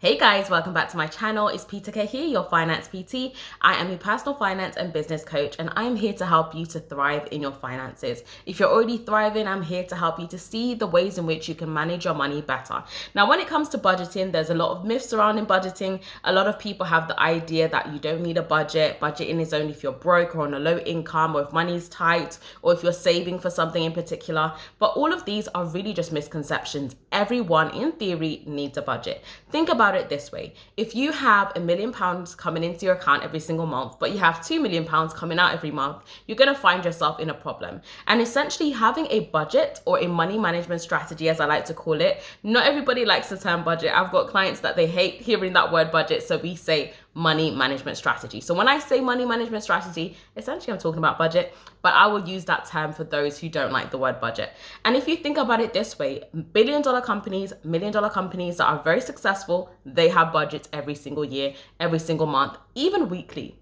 Hey guys, welcome back to my channel. It's Peter K here, your finance PT. I am your personal finance and business coach, and I'm here to help you to thrive in your finances. If you're already thriving, I'm here to help you to see the ways in which you can manage your money better. Now, when it comes to budgeting, there's a lot of myths surrounding budgeting. A lot of people have the idea that you don't need a budget. Budgeting is only if you're broke or on a low income, or if money's tight, or if you're saving for something in particular. But all of these are really just misconceptions. Everyone, in theory, needs a budget. Think about it this way. If you have £1 million coming into your account every single month, but you have £2 million coming out every month, you're going to find yourself in a problem. And essentially having a budget, or a money management strategy, as I like to call it, not everybody likes the term budget. I've got clients that they hate hearing that word budget, so we say money management strategy. So when I say money management strategy, essentially I'm talking about budget, but I will use that term for those who don't like the word budget. And if you think about it this way, billion-dollar companies, million-dollar companies that are very successful, they have budgets every single year, every single month, even weekly,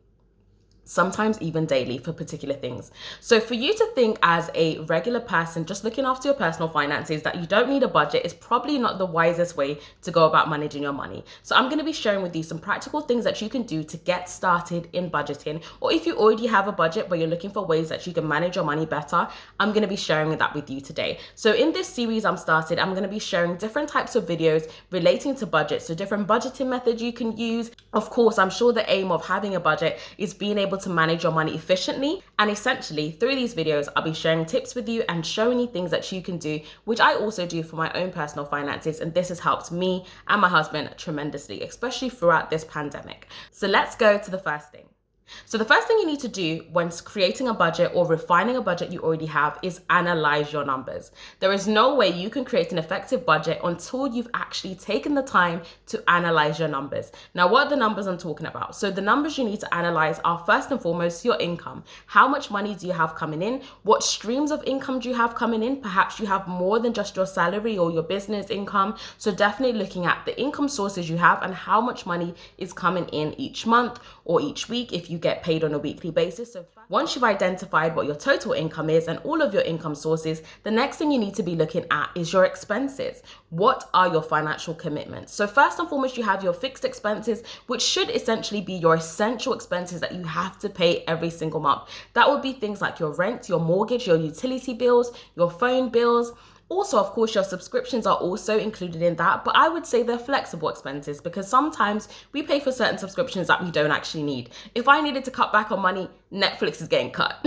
sometimes even daily for particular things. So for you to think as a regular person just looking after your personal finances that you don't need a budget is probably not the wisest way to go about managing your money. So I'm going to be sharing with you some practical things that you can do to get started in budgeting, or if you already have a budget but you're looking for ways that you can manage your money better, I'm going to be sharing that with you today. So in this series I'm going to be sharing different types of videos relating to budget, so different budgeting methods you can use. Of course, I'm sure the aim of having a budget is being able to manage your money efficiently, and essentially through these videos I'll be sharing tips with you and showing you things that you can do, which I also do for my own personal finances, and this has helped me and my husband tremendously, especially throughout this pandemic. So let's go to the first thing. So the first thing you need to do when creating a budget or refining a budget you already have is analyze your numbers. There is no way you can create an effective budget until you've actually taken the time to analyze your numbers. Now, what are the numbers I'm talking about? So the numbers you need to analyze are first and foremost your income. How much money do you have coming in? What streams of income do you have coming in? Perhaps you have more than just your salary or your business income. So definitely looking at the income sources you have and how much money is coming in each month or each week if you get paid on a weekly basis. So once you've identified what your total income is and all of your income sources, the next thing you need to be looking at is your expenses. What are your financial commitments? So first and foremost, you have your fixed expenses, which should essentially be your essential expenses that you have to pay every single month. That would be things like your rent, your mortgage, your utility bills, your phone bills. Also, of course, your subscriptions are also included in that, but I would say they're flexible expenses because sometimes we pay for certain subscriptions that we don't actually need. If I needed to cut back on money, Netflix is getting cut.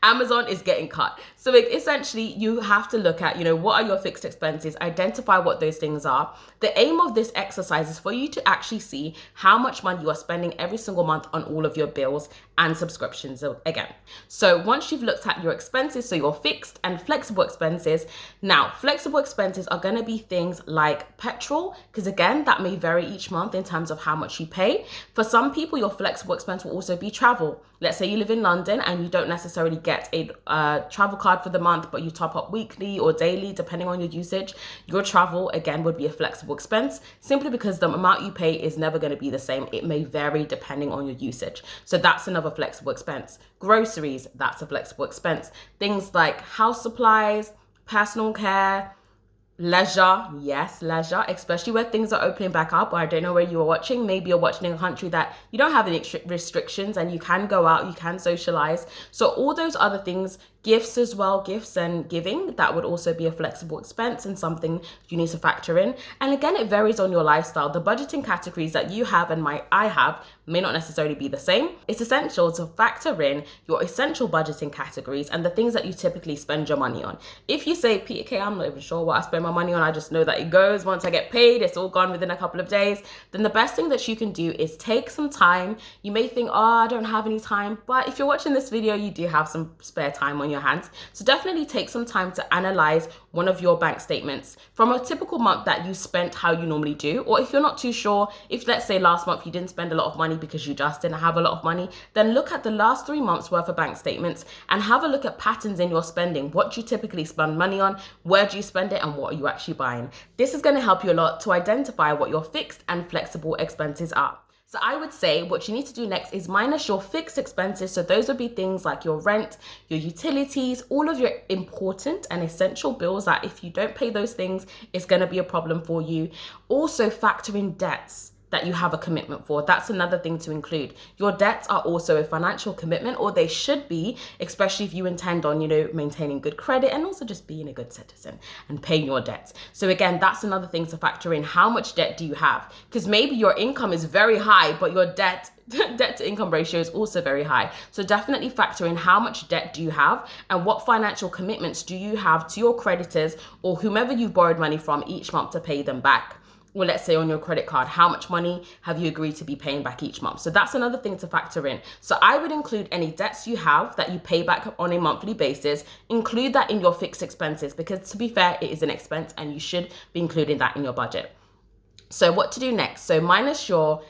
Amazon is getting cut. So essentially you have to look at, what are your fixed expenses, identify what those things are. The aim of this exercise is for you to actually see how much money you are spending every single month on all of your bills and subscriptions again. So once you've looked at your expenses, so your fixed and flexible expenses, now flexible expenses are going to be things like petrol, because again, that may vary each month in terms of how much you pay. For some people, your flexible expense will also be travel. Let's say you live in London and you don't necessarily get a travel card for the month, but you top up weekly or daily, depending on your usage. Your travel, again, would be a flexible expense simply because the amount you pay is never going to be the same. It may vary depending on your usage. So that's another flexible expense. Groceries, that's a flexible expense. Things like house supplies, personal care, leisure, yes, leisure, especially where things are opening back up. Or I don't know where you are watching. Maybe you're watching in a country that you don't have any restrictions and you can go out, you can socialize. So all those other things, gifts as well, gifts and giving, that would also be a flexible expense and something you need to factor in. And again, it varies on your lifestyle. The budgeting categories that you have and I have may not necessarily be the same. It's essential to factor in your essential budgeting categories and the things that you typically spend your money on. If you say, Peter K, I'm not even sure what I spend my money on, I just know that it goes once I get paid, it's all gone within a couple of days, then the best thing that you can do is take some time. You may think, I don't have any time, but if you're watching this video, you do have some spare time on your hands. So definitely take some time to analyze one of your bank statements from a typical month that you spent how you normally do. Or if you're not too sure, if let's say last month you didn't spend a lot of money because you just didn't have a lot of money, then look at the last 3 months worth of bank statements and have a look at patterns in your spending. What do you typically spend money on? Where do you spend it? And what are you actually buying? This is going to help you a lot to identify what your fixed and flexible expenses are. So I would say what you need to do next is minus your fixed expenses. So those would be things like your rent, your utilities, all of your important and essential bills that if you don't pay those things, it's going to be a problem for you. Also factor in debts that you have a commitment for. That's another thing to include. Your debts are also a financial commitment, or they should be, especially if you intend on, maintaining good credit and also just being a good citizen and paying your debts. So again, that's another thing to factor in. How much debt do you have? Because maybe your income is very high, but your debt to income ratio is also very high. So definitely factor in how much debt do you have and what financial commitments do you have to your creditors or whomever you borrowed money from each month to pay them back. Or let's say on your credit card, how much money have you agreed to be paying back each month? So that's another thing to factor in. So I would include any debts you have that you pay back on a monthly basis, include that in your fixed expenses, because to be fair, it is an expense and you should be including that in your budget. So what to do next? So minus your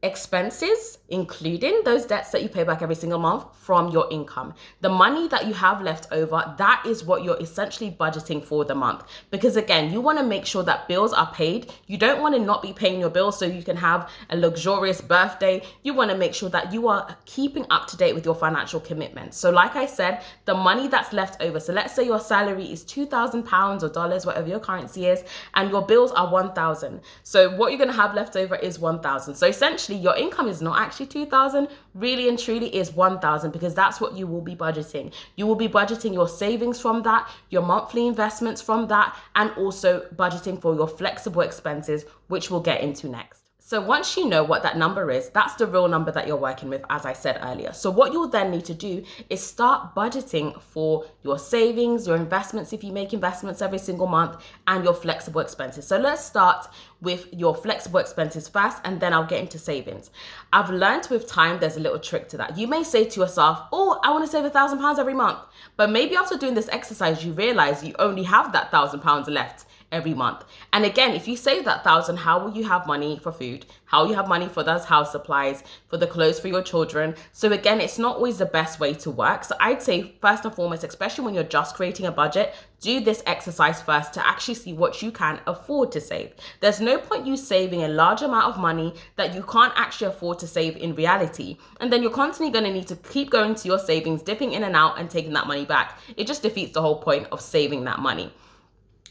expenses, including those debts that you pay back every single month from your income. The money that you have left over, that is what you're essentially budgeting for the month. Because again, you want to make sure that bills are paid. You don't want to not be paying your bills so you can have a luxurious birthday. You want to make sure that you are keeping up to date with your financial commitments. So like I said, the money that's left over. So let's say your salary is £2,000 or dollars, whatever your currency is, and your bills are 1,000. So what you're going to have left over is 1,000. So essentially your income is not actually 2,000, really and truly is 1,000, because that's what you will be budgeting. You will be budgeting your savings from that, your monthly investments from that, and also budgeting for your flexible expenses, which we'll get into next. So once you know what that number is, that's the real number that you're working with, as I said earlier. So what you'll then need to do is start budgeting for your savings, your investments, if you make investments every single month, and your flexible expenses. So let's start with your flexible expenses first, and then I'll get into savings. I've learned with time, there's a little trick to that. You may say to yourself, oh, I want to save £1,000 every month. But maybe after doing this exercise, you realize you only have that £1,000 left every month. And again, if you save that 1,000, how will you have money for food? How will you have money for those house supplies, for the clothes for your children? So again, it's not always the best way to work. So I'd say first and foremost, especially when you're just creating a budget, do this exercise first to actually see what you can afford to save. There's no point you saving a large amount of money that you can't actually afford to save in reality. And then you're constantly going to need to keep going to your savings, dipping in and out and taking that money back. It just defeats the whole point of saving that money.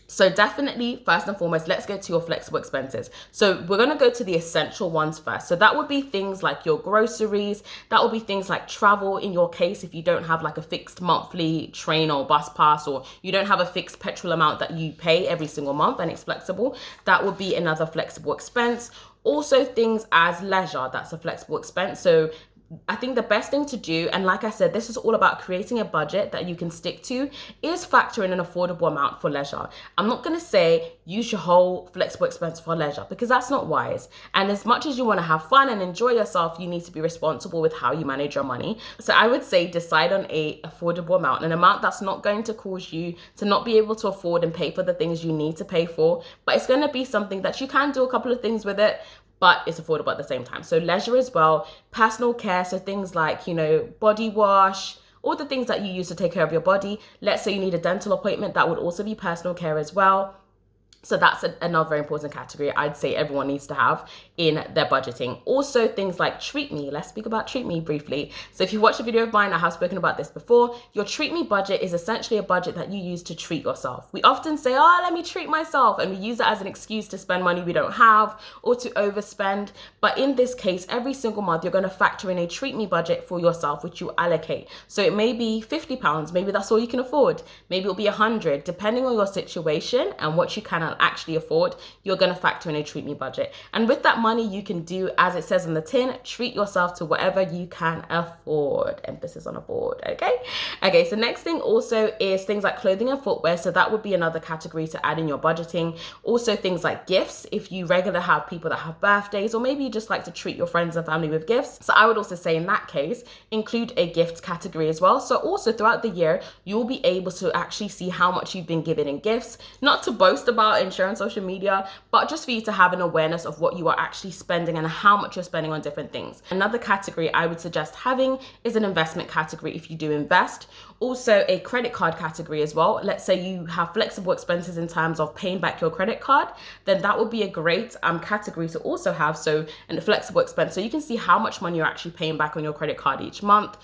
So definitely, first and foremost, let's get to your flexible expenses. So we're going to go to the essential ones first. So that would be things like your groceries. That would be things like travel in your case, if you don't have like a fixed monthly train or bus pass, or you don't have a fixed petrol amount that you pay every single month and it's flexible. That would be another flexible expense. Also things as leisure, that's a flexible expense. So I think the best thing to do, and like I said, this is all about creating a budget that you can stick to, is factor in an affordable amount for leisure. I'm not going to say use your whole flexible expense for leisure, because that's not wise. And as much as you want to have fun and enjoy yourself, you need to be responsible with how you manage your money. So I would say decide on a affordable amount, an amount that's not going to cause you to not be able to afford and pay for the things you need to pay for, but it's going to be something that you can do a couple of things with it, but it's affordable at the same time. So leisure as well, personal care, so things like, body wash, all the things that you use to take care of your body. Let's say you need a dental appointment, that would also be personal care as well. So that's another very important category I'd say everyone needs to have in their budgeting. Also things like Treat Me. Let's speak about Treat Me briefly. So if you watched a video of mine, I have spoken about this before. Your Treat Me budget is essentially a budget that you use to treat yourself. We often say, oh, let me treat myself. And we use it as an excuse to spend money we don't have or to overspend. But in this case, every single month, you're going to factor in a Treat Me budget for yourself, which you allocate. So it may be £50. Maybe that's all you can afford. Maybe it'll be 100, depending on your situation and what you can actually afford. You're going to factor in a Treat Me budget. And with that money, you can do, as it says on the tin, treat yourself to whatever you can afford. Emphasis on afford, okay? So next thing also is things like clothing and footwear. So that would be another category to add in your budgeting. Also things like gifts, if you regularly have people that have birthdays, or maybe you just like to treat your friends and family with gifts. So I would also say in that case, include a gift category as well. So also throughout the year, you'll be able to actually see how much you've been given in gifts. Not to boast about out and share on social media, but just for you to have an awareness of what you are actually spending and how much you're spending on different things. Another category I would suggest having is an investment category if you do invest. Also a credit card category as well. Let's say you have flexible expenses in terms of paying back your credit card, then that would be a great category to also have. So a flexible expense, so you can see how much money you're actually paying back on your credit card each month.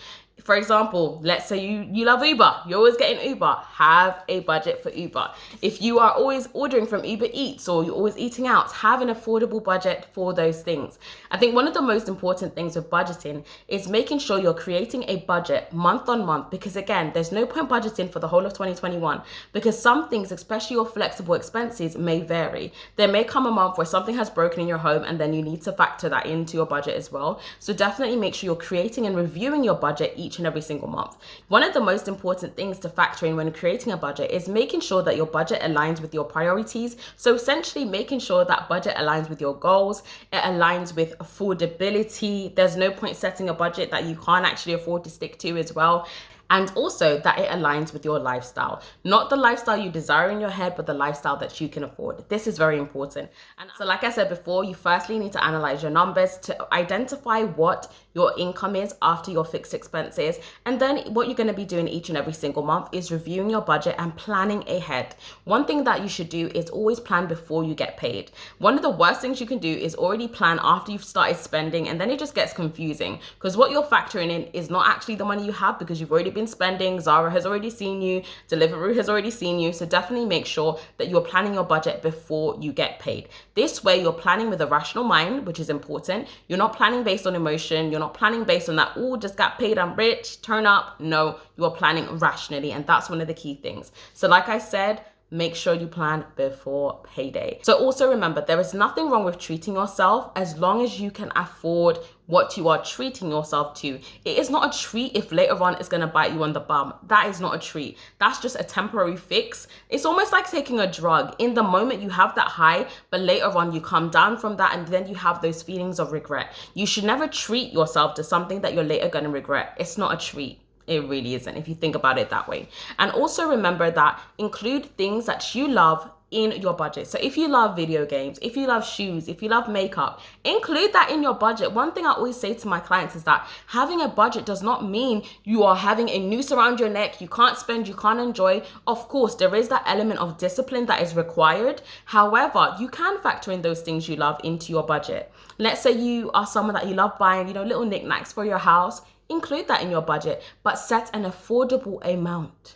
For example, let's say you love Uber, you're always getting Uber, have a budget for Uber. If you are always ordering from Uber Eats or you're always eating out, have an affordable budget for those things. I think one of the most important things with budgeting is making sure you're creating a budget month on month, because again, there's no point budgeting for the whole of 2021 because some things, especially your flexible expenses, may vary. There may come a month where something has broken in your home and then you need to factor that into your budget as well. So definitely make sure you're creating and reviewing your budget each and every single month. One of the most important things to factor in when creating a budget is making sure that your budget aligns with your priorities. So essentially making sure that budget aligns with your goals, it aligns with affordability. There's no point setting a budget that you can't actually afford to stick to as well. And also that it aligns with your lifestyle, not the lifestyle you desire in your head, but the lifestyle that you can afford. This is very important. And so like I said before, you firstly need to analyze your numbers to identify what your income is after your fixed expenses. And then what you're going to be doing each and every single month is reviewing your budget and planning ahead. One thing that you should do is always plan before you get paid. One of the worst things you can do is already plan after you've started spending, and then it just gets confusing because what you're factoring in is not actually the money you have because you've already been spending. Zara has already seen you, Deliveroo has already seen you. So definitely make sure that you're planning your budget before you get paid. This way you're planning with a rational mind, which is important. You're not planning based on emotion. You're not planning based on that, oh, just got paid, I'm rich, turn up. No, you are planning rationally, and that's one of the key things. So like I said, make sure you plan before payday. So also remember, there is nothing wrong with treating yourself as long as you can afford what you are treating yourself to. It is not a treat if later on it's going to bite you on the bum. That is not a treat. That's just a temporary fix. It's almost like taking a drug. In the moment you have that high, but later on you come down from that and then you have those feelings of regret. You should never treat yourself to something that you're later going to regret. It's not a treat. It really isn't if you think about it that way. And also remember that include things that you love in your budget. So if you love video games, if you love shoes, if you love makeup, include that in your budget. One thing I always say to my clients is that having a budget does not mean you are having a noose around your neck. You can't spend, you can't enjoy. Of course, there is that element of discipline that is required. However, you can factor in those things you love into your budget. Let's say you are someone that you love buying, little knickknacks for your house. Include that in your budget, but set an affordable amount.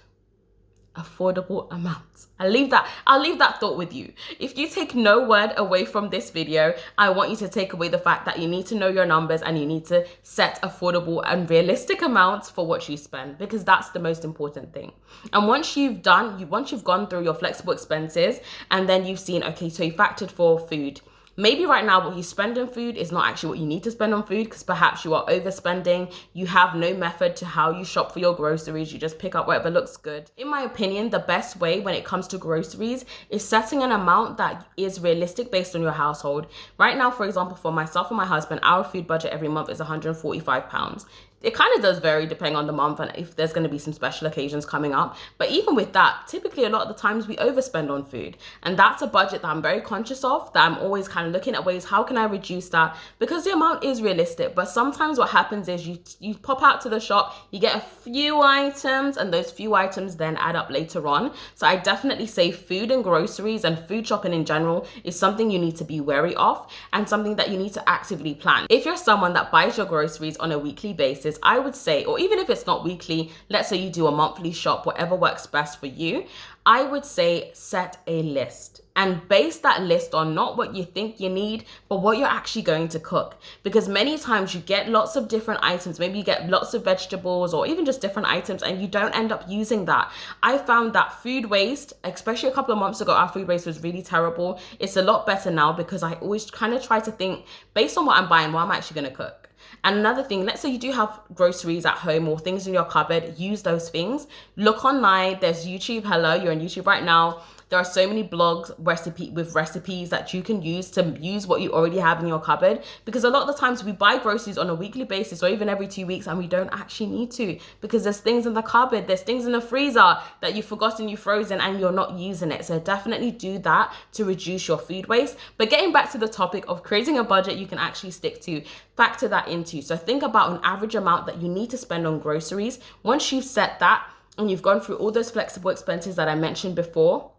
Affordable amount. I'll leave that thought with you. If you take no word away from this video, I want you to take away the fact that you need to know your numbers and you need to set affordable and realistic amounts for what you spend, because that's the most important thing. And once you've gone through your flexible expenses and then you've seen, okay, so you factored for food. Maybe right now what you spend on food is not actually what you need to spend on food because perhaps you are overspending. You have no method to how you shop for your groceries. You just pick up whatever looks good. In my opinion, the best way when it comes to groceries is setting an amount that is realistic based on your household. Right now, for example, for myself and my husband, our food budget every month is £145. It kind of does vary depending on the month and if there's going to be some special occasions coming up. But even with that, typically a lot of the times we overspend on food. And that's a budget that I'm very conscious of, that I'm always kind of looking at ways, how can I reduce that? Because the amount is realistic. But sometimes what happens is you pop out to the shop, you get a few items, and those few items then add up later on. So I definitely say food and groceries and food shopping in general is something you need to be wary of and something that you need to actively plan. If you're someone that buys your groceries on a weekly basis, I would say, or even if it's not weekly, let's say you do a monthly shop, whatever works best for you, I would say set a list and base that list on not what you think you need, but what you're actually going to cook. Because many times you get lots of different items, maybe you get lots of vegetables or even just different items and you don't end up using that. I found that food waste, especially a couple of months ago, our food waste was really terrible. It's a lot better now because I always kind of try to think based on what I'm buying, what I'm actually going to cook. And another thing, let's say you do have groceries at home or things in your cupboard, use those things. Look online, there's YouTube, hello, you're on YouTube right now. There are so many blogs with recipes that you can use to use what you already have in your cupboard, because a lot of the times we buy groceries on a weekly basis or even every 2 weeks and we don't actually need to, because there's things in the cupboard, there's things in the freezer that you've forgotten you've frozen and you're not using it. So definitely do that to reduce your food waste. But getting back to the topic of creating a budget you can actually stick to, factor that into. So think about an average amount that you need to spend on groceries. Once you've set that and you've gone through all those flexible expenses that I mentioned before,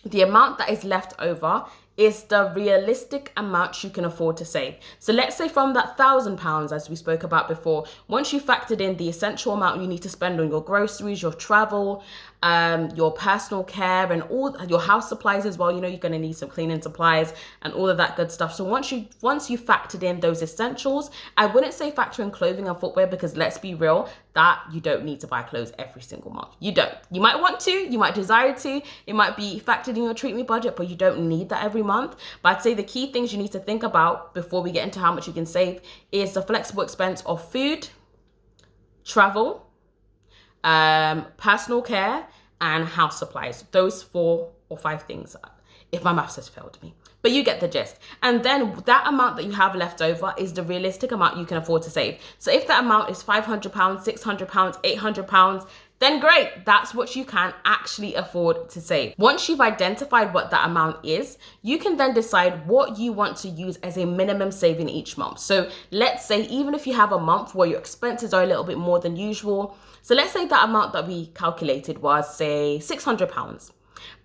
the amount that is left over is the realistic amount you can afford to save. So let's say from that £1,000, as we spoke about before, once you factored in the essential amount you need to spend on your groceries, your travel, your personal care, and all your house supplies as well. You know, you're going to need some cleaning supplies and all of that good stuff. So once you factored in those essentials, I wouldn't say factor in clothing and footwear, because let's be real, that you don't need to buy clothes every single month. You don't. You might want to, you might desire to, it might be factored in your treat me budget, but you don't need that every month. But I'd say the key things you need to think about before we get into how much you can save is the flexible expense of food, travel, personal care, and house supplies. Those 4 or 5 things, if my maths has failed me. But you get the gist. And then that amount that you have left over is the realistic amount you can afford to save. So if that amount is £500, £600, £800, then great, that's what you can actually afford to save. Once you've identified what that amount is, you can then decide what you want to use as a minimum saving each month. So let's say even if you have a month where your expenses are a little bit more than usual, so let's say that amount that we calculated was, say, £600.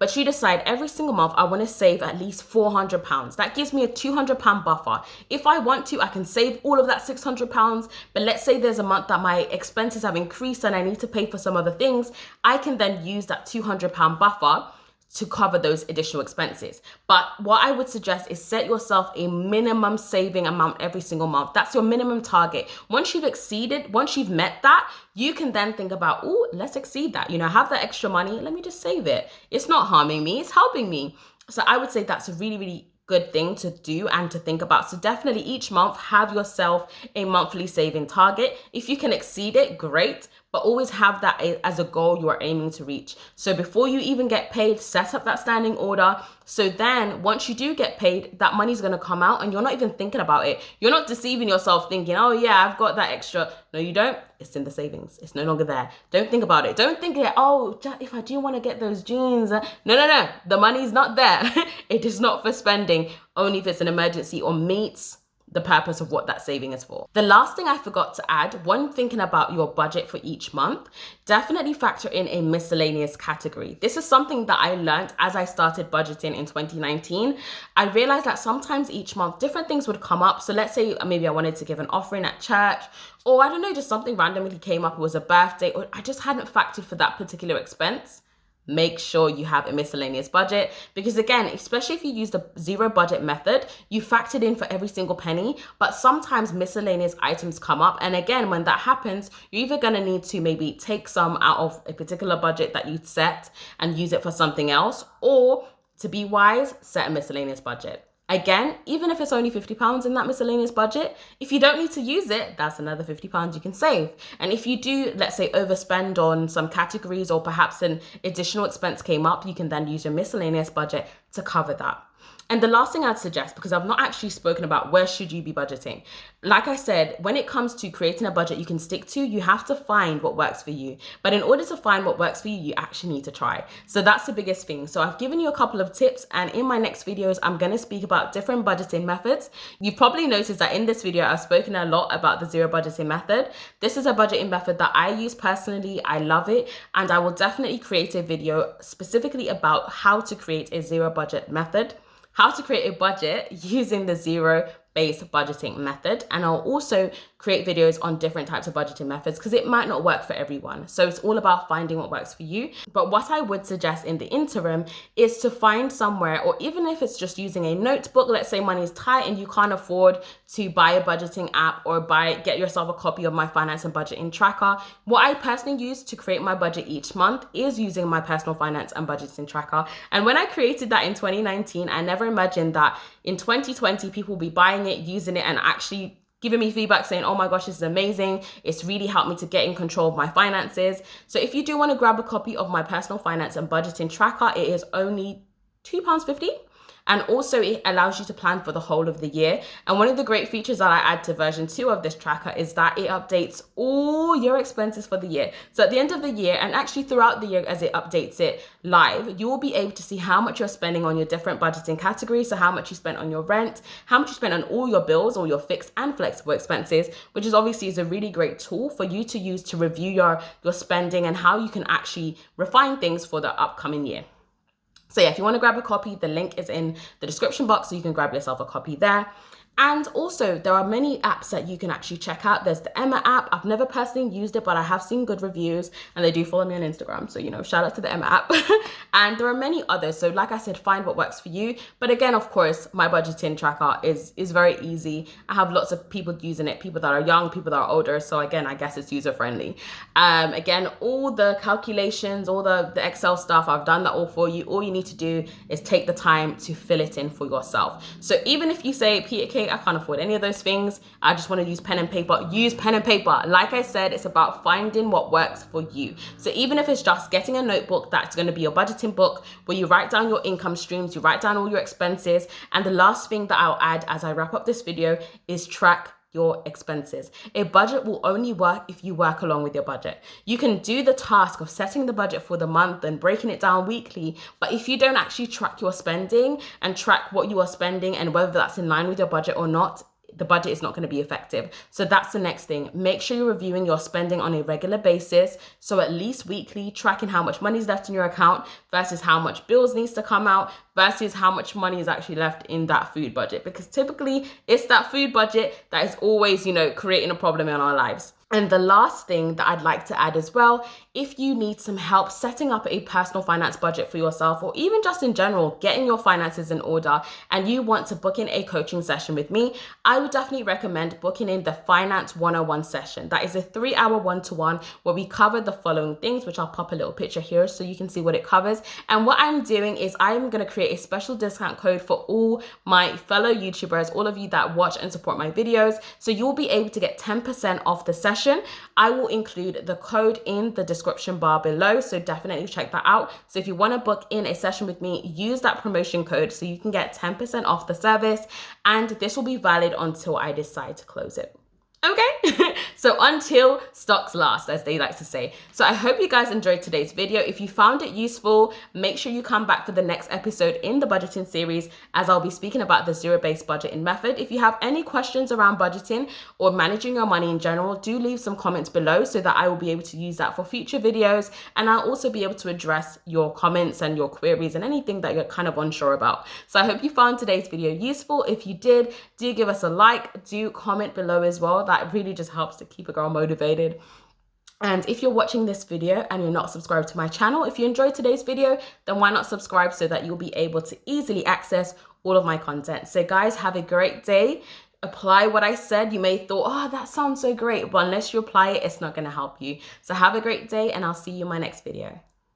But you decide every single month, I want to save at least £400. That gives me a £200 buffer. If I want to, I can save all of that £600. But let's say there's a month that my expenses have increased and I need to pay for some other things. I can then use that £200 buffer to cover those additional expenses. But what I would suggest is set yourself a minimum saving amount every single month. That's your minimum target. Once you've met that, you can then think about, oh, let's exceed that. You know, have that extra money. Let me just save it. It's not harming me, it's helping me. So I would say that's a really, really good thing to do and to think about. So definitely each month, have yourself a monthly saving target. If you can exceed it, great. But always have that as a goal you are aiming to reach. So before you even get paid, set up that standing order. So then once you do get paid, that money's going to come out and you're not even thinking about it. You're not deceiving yourself thinking, oh yeah, I've got that extra. No, you don't. It's in the savings. It's no longer there. Don't think about it. Don't think like, oh, if I do want to get those jeans. No. The money's not there. It is not for spending, only if it's an emergency or meets the purpose of what that saving is for. The last thing I forgot to add, when thinking about your budget for each month, definitely factor in a miscellaneous category. This is something that I learned as I started budgeting in 2019. I realized that sometimes each month different things would come up. So let's say maybe I wanted to give an offering at church, or I don't know, just something randomly came up. It was a birthday, or I just hadn't factored for that particular expense. Make sure you have a miscellaneous budget, because again, especially if you use the zero budget method, you factored in for every single penny, but sometimes miscellaneous items come up. And again, when that happens, you're either going to need to maybe take some out of a particular budget that you set and use it for something else, or to be wise, set a miscellaneous budget. Again, even if it's only £50 in that miscellaneous budget, if you don't need to use it, that's another £50 you can save. And if you do, let's say, overspend on some categories, or perhaps an additional expense came up, you can then use your miscellaneous budget to cover that. And the last thing I'd suggest, because I've not actually spoken about where should you be budgeting. Like I said, when it comes to creating a budget you can stick to, you have to find what works for you. But in order to find what works for you, you actually need to try. So that's the biggest thing. So I've given you a couple of tips, and in my next videos, I'm going to speak about different budgeting methods. You've probably noticed that in this video, I've spoken a lot about the zero budgeting method. This is a budgeting method that I use personally. I love it. And I will definitely create a video specifically about how to create a zero budget method, how to create a budget using the zero-based budgeting method. And I'll also create videos on different types of budgeting methods, because it might not work for everyone. So it's all about finding what works for you. But what I would suggest in the interim is to find somewhere, or even if it's just using a notebook, let's say money is tight and you can't afford to buy a budgeting app or get yourself a copy of my finance and budgeting tracker. What I personally use to create my budget each month is using my personal finance and budgeting tracker. And when I created that in 2019, I never imagined that in 2020, people will be buying it, using it, and actually giving me feedback saying, oh my gosh, this is amazing. It's really helped me to get in control of my finances. So if you do want to grab a copy of my personal finance and budgeting tracker, it is only £2.50. And also it allows you to plan for the whole of the year. And one of the great features that I add to version 2 of this tracker is that it updates all your expenses for the year. So at the end of the year, and actually throughout the year as it updates it live, you will be able to see how much you're spending on your different budgeting categories. So how much you spent on your rent, how much you spent on all your bills, all your fixed and flexible expenses, which is obviously is a really great tool for you to use to review your spending and how you can actually refine things for the upcoming year. So yeah, if you want to grab a copy, the link is in the description box, so you can grab yourself a copy there. And also, there are many apps that you can actually check out. There's the Emma app. I've never personally used it, but I have seen good reviews, and they do follow me on Instagram. So, shout out to the Emma app. And there are many others. So like I said, find what works for you. But again, of course, my budgeting tracker is very easy. I have lots of people using it, people that are young, people that are older. So again, I guess it's user friendly. Again, all the calculations, all the Excel stuff, I've done that all for you. All you need to do is take the time to fill it in for yourself. So even if you say, Peter K, I can't afford any of those things, I just want to use pen and paper, use pen and paper. Like I said, it's about finding what works for you. So even if it's just getting a notebook that's going to be your budgeting book, where you write down your income streams, you write down all your expenses. And the last thing that I'll add as I wrap up this video is track your expenses. A budget will only work if you work along with your budget. You can do the task of setting the budget for the month and breaking it down weekly, but if you don't actually track your spending and track what you are spending and whether that's in line with your budget or not, the budget is not going to be effective. So that's the next thing. Make sure you're reviewing your spending on a regular basis. So at least weekly, tracking how much money is left in your account versus how much bills needs to come out versus how much money is actually left in that food budget. Because typically it's that food budget that is always, creating a problem in our lives. And the last thing that I'd like to add as well, if you need some help setting up a personal finance budget for yourself, or even just in general, getting your finances in order, and you want to book in a coaching session with me, I would definitely recommend booking in the Finance 101 session. That is a 3-hour one-to-one where we cover the following things, which I'll pop a little picture here so you can see what it covers. And what I'm doing is I'm going to create a special discount code for all my fellow YouTubers, all of you that watch and support my videos. So you'll be able to get 10% off the session. I will include the code in the description bar below, so definitely check that out. So if you want to book in a session with me, use that promotion code so you can get 10% off the service, and this will be valid until I decide to close it. Okay, so until stocks last, as they like to say. So I hope you guys enjoyed today's video. If you found it useful, make sure you come back for the next episode in the budgeting series, as I'll be speaking about the zero-based budgeting method. If you have any questions around budgeting or managing your money in general, do leave some comments below so that I will be able to use that for future videos. And I'll also be able to address your comments and your queries and anything that you're kind of unsure about. So I hope you found today's video useful. If you did, do give us a like, do comment below as well. That really just helps to keep a girl motivated. And if you're watching this video and you're not subscribed to my channel, if you enjoyed today's video, then why not subscribe so that you'll be able to easily access all of my content. So guys, have a great day. Apply what I said. You may have thought, oh, that sounds so great, but unless you apply it, it's not going to help you. So have a great day, and I'll see you in my next video.